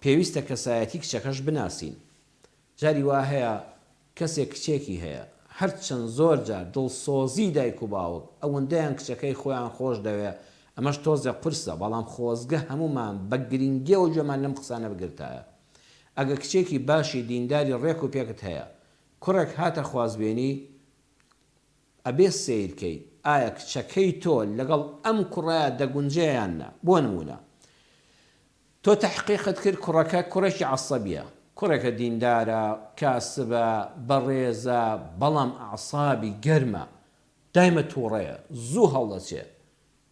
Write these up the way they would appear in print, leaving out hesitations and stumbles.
پێویستە کەسایەتی کچەکەش بناسین. جاری وا هەیە کەسێک کچێکی هەیە هەرچەند زۆر جار دڵسۆزی دایک و باوک ئەوەندەیان کچەکەی خۆیان خۆش دەوێت، ئەمەش تۆزە قورسە، بەڵام خۆزگە هەمومان بە گرنگیەوە جۆمان لەم قسانە بگرتایە. ئەگە کچێکی باشی دینداری ڕێک و پێکت هەیە، کوڕێک هاتە خوازبێنی، ئەبێ سیرکەی ئایا کچەکەی تۆ لەگەڵ ئەم کوڕەیە دەگونجێیان نا. بۆ نمونە تۆ تەحقیقت کرد کوڕەکە کوڕێکی عەسەبیە، کوڕێکە دیندارە، کاسبە، بەڕێزە، بەڵام ئەعسابی گەرمە، دایمە تووڕەیە، زوو هەڵدەچێ.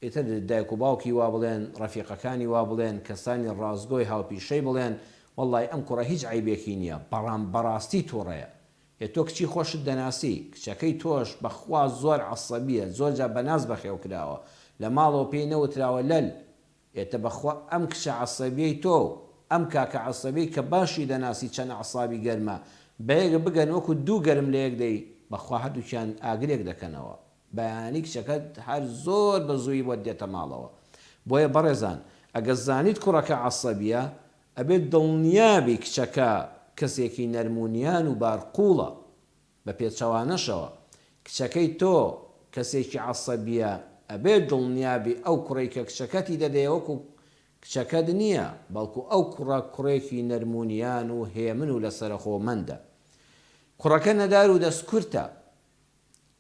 ئیتر دایک و باوکی وا بڵێن، ڕەفیقەکانی وا بڵێن، کەسانی ڕازگۆی هاوپیشەی بڵێن وەڵڵای ئەم کوڕە هیچ عیبێکی نییە، بەڕام بەڕاستی تووڕەیە. تۆ کچی خۆشت دەناسی، کچەکەی تۆش بەخوا زۆر عەسەبیە، زۆر جا بەناز بەخێو کراوە، لە ماڵەوە پێی نەوتراوە لەل، ئێتە بەخوا ئەم کچە عەسەبیەی تۆ، ئەم کاکە عەسەبی کە باشی دەناسی چەند عەسابی گەرمە، بەیەکە بگەن وەکو دوو گەرم لە یەک دەی، بەخوا هەردووکیان ئاگرێک دەکەنەوە، بەیانی کچەکەت هەر زۆر بە زووی بۆ دێتە ماڵەوە. بۆیە بەڕێزان، ئەگە زانیت کوڕەکە عەسەبیە، ئەبێت دڵنیابی کچەکە کەسێکی نەرمونیان و بارقوڵە، بە پێچەوانەشەوە. کچەکەی تۆ کەسێکی عەسەبیە، ئەبێت دڵنیابی ئەو کوڕی کە کچەکەتی دەدەیە وەکو کچەکەت نییە، بەڵکو ئەو کوڕە کوڕێکی نەرمونیان و هێمن و لەسەرخۆمەندە. کوڕەکە نەدار و دەستکورتە،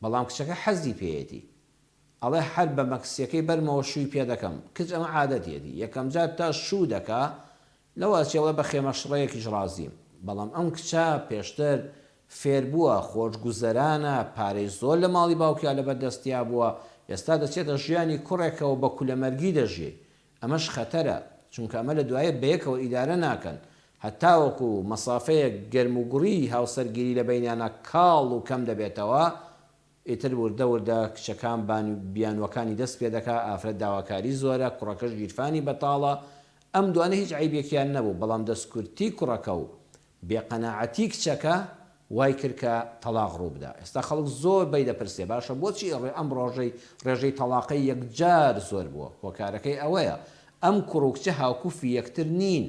بەڵام کچەکە حەزی پێیەتی، ئەڵێ هەر بە مەکسیەکەی بەرمەوە شووی پێ دەکەم. کچ ئەمە عادەتێتی، یەکەم جار تا شوو دەکا لەوە چێڵە بە خێمەشڕەیەکیش ڕازیم، بەڵام ئەم کچە پێشتر فێر بووە، خۆشگوزەرانە، پارەی زۆر لە ماڵی باوکیا لەبەردەستیا بووە، ئێستا دەچێتە ژیانی کوڕێکەوە بە کولەمەرگی دەژێ. ئەمەش خەتەرە، چونکە ئەمە لە دوایە بەیەکەوە ئیدارە ناکەن، هەتاوەکو مەسافەیە گەرموگوڕی هاوسەرگیری لە بەینیانە کاڵ و کەم دەبێتەوە، ئیتر وردە وردە کچەکان بیانوەکانی دەست پێ دەکا، ئافرەت داواکاری زۆرە، کوڕەکەش گیرفانی بەتاڵە. ئەم دوانە هیچ عیبێکیان نەبوو، بەڵام دەستکورتی کوڕەکە و بێقەناعەتی کچەکە وای کرد کە تەلاق ڕوو بدا. ئێستا خەڵک زۆر بەی دەپرسێ باشە بۆچی ئەم ڕێژەی تەلاقەی یەکجار زۆر بووە؟ هۆکارەکەی ئەوەیە ئەم کوڕ و کچە هاوکوفی یەکتر نین.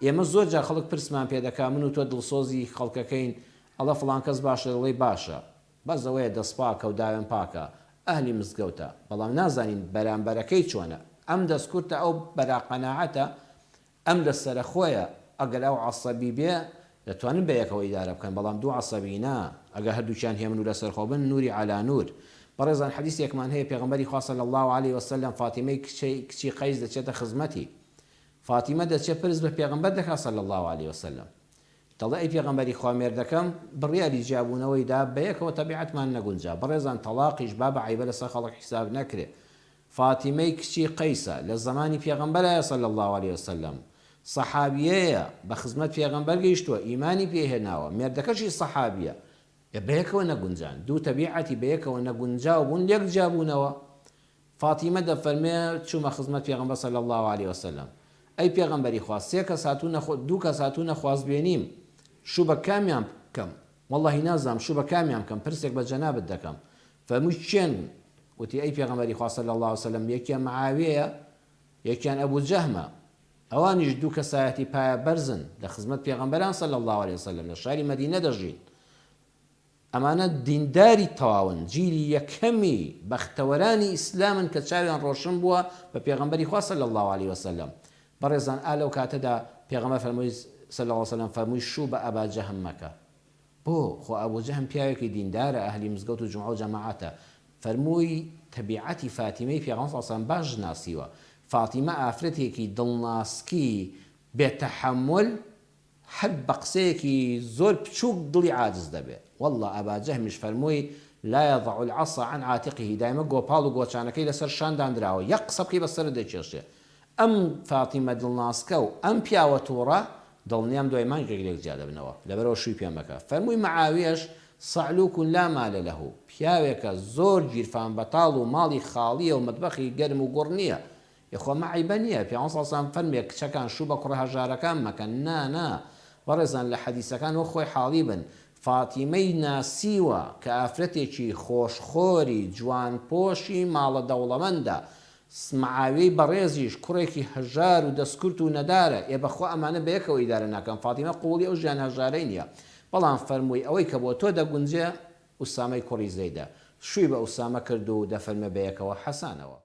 ئێمە زۆر جا خەڵک پرسمان پێ دەکا، من و تۆ دڵسۆزی خەڵکەکەین، ئەڵە فڵان کەس باشە، دڵی باشە، بەس ئەوەیە دەست پاکە و داوێن پاکە، ئەهلی مزگەوتە، بەڵام نازانین بەرامبەرەکەی چۆنە. ئەم دەستکورتە، ئەو بەراقەناعەتە، ئەم لەسەرە خۆیە. ئەگەر ئەو عەسەبی بێ دەتوانن بەیەکەوە ئیدارە بکەن، بەڵام دوو عەسەبی نا، ئەگە هەردووکیان هێمن و لەسەرخۆ بن، نووری عەلا نوور. بەڕێزان، حەدیثێکمان هەیە پێغەمبەری خوا صلی الله علیه وسلم فاتیمەی کچی قەیس دەچێتە خزمەتی، فاتیمە دەچێت پرس بە پێغەمبەر دەکات صلی الله علیه وسلم، دەڵێ ئەی پێغەمبەری خوا مێردەکەم بڕیاری جیابوونەوەیدا بەیەکەوە تەبیعەتمان نەگونجا. بەڕێزان، تەلاقیش با بە عیبە لەسەر خەڵک حیساب نەکرێ. فاتیمەی کچی قەیسە لە زمانی پێغەمبەرە صلی الله علیه وسلم، سەحابیەیە، بە خزمەت پێغەمبەر گەیشتووە، ئیمانی پێهێناوە، مێردەکەشی سەحابیە، بەیەکەوە نەگونجان، دوو تەبیعەتی بەیەکەوە نەگونجاو بوون، لێک جابوونەوە. فاتیمە دەفەرمێ چوومە خزمەت پێغەمبەر صلی الله علیه وسلم، ئەی پێغەمبەری خوا، دوو کەس هاتوونە خوازبێنیم، شوو بە کامیان بکەم؟ وەڵڵاهی نازانم شوو بە کامیان بکەم، پرسێک بە جەنابەت دەکەم. فەرمووی چێن؟ وتی ئەی پێغەمبەری خوا صلی الله علیه وسلم، یەکیان معاویەیە، یەکیان ئەبوو جەهمە، ئەوانیش دوو کەسایەتی پایە بەرزن لە خزمەت پێغەمبەران صلی الله علیه وسلم، لە شاری مەدینە دەژین. ئەمانە دینداری تەواون، جیلی یەکەمی بەختەوەرانی ئیسلامن کە چاویان ڕۆشن بووە بە پێغەمبەری خوا صلی الله علیه وسلم. بەڕێزان، ئالەو کاتەدا پێغەمبەر فەرمووی صلی الله علیه وسلم، فەرمووی شوو بە ئەبا جەهم مەکە. بۆ؟ خۆ ئەبوو جەهم پیاوێکی دیندارە، ئەهلی مزگەوت و جومعە و جەماعەتە. فەرمووی تەبیعەتی فاتیمەی پێغەمبەر صلی الله علیه وسلم باش ناسیوە. فاتیمە ئافرەتێکی دڵناسکی بێتەحەمل، هەر بە قسەیەکی زۆر بچووک دڵی عاجز دەبێت. والله ئەبا جەهمیش فەرمووی لا يضع العصا عن عاتقه، دایمە گۆپاڵ و گۆچانەکەی لەسەر شاندانراوە، یەک قسە بکەی بەسەر دەکێشێ. ئەم فاتیمە دڵناسکە و ئەم پیاوە تووڕە دڵنیام دوای مانگێک جیا دەبنەوە، لەبەرەوە شووی پێم بکە. فەرمووی معاویەش صعلوک لا مال له، پیاوێکە زۆر گیرفان بەتاڵ و ماڵی خاڵیە و مەتبەخی گەرم و گوڕ نییە. یخوا مەعیبە نییە، پێغەمبەر صلی الله علیه وسلم فەرمێ کچەکان شوو بە کوڕە هەژارەکان مەکەن. نا بەڕێزان، لە حەدیسەکان وەک خۆی حاڵی بن، فاتیمەی ناسیوە کە ئافرەتێکی خۆشخۆری جوانپۆشی ماڵە دەوڵەمەندە، سمعاوی بەڕێزیش کوڕێکی هەژار و دەستکورت و نەدارە ئێ بەخوا ئەمانە بەیەکەوە ئیدارە ناکەم فاتیمە قوڵی ئەو ژیان هەژارەی نییە بەڵام فەرمووی ئەوەی کە بۆ تۆ دەگونجێ ئوسامەی کوڕی زەیدە شووی بە ئوسامە کرد و دەفەرمە بەیەکەوە حەسانەوە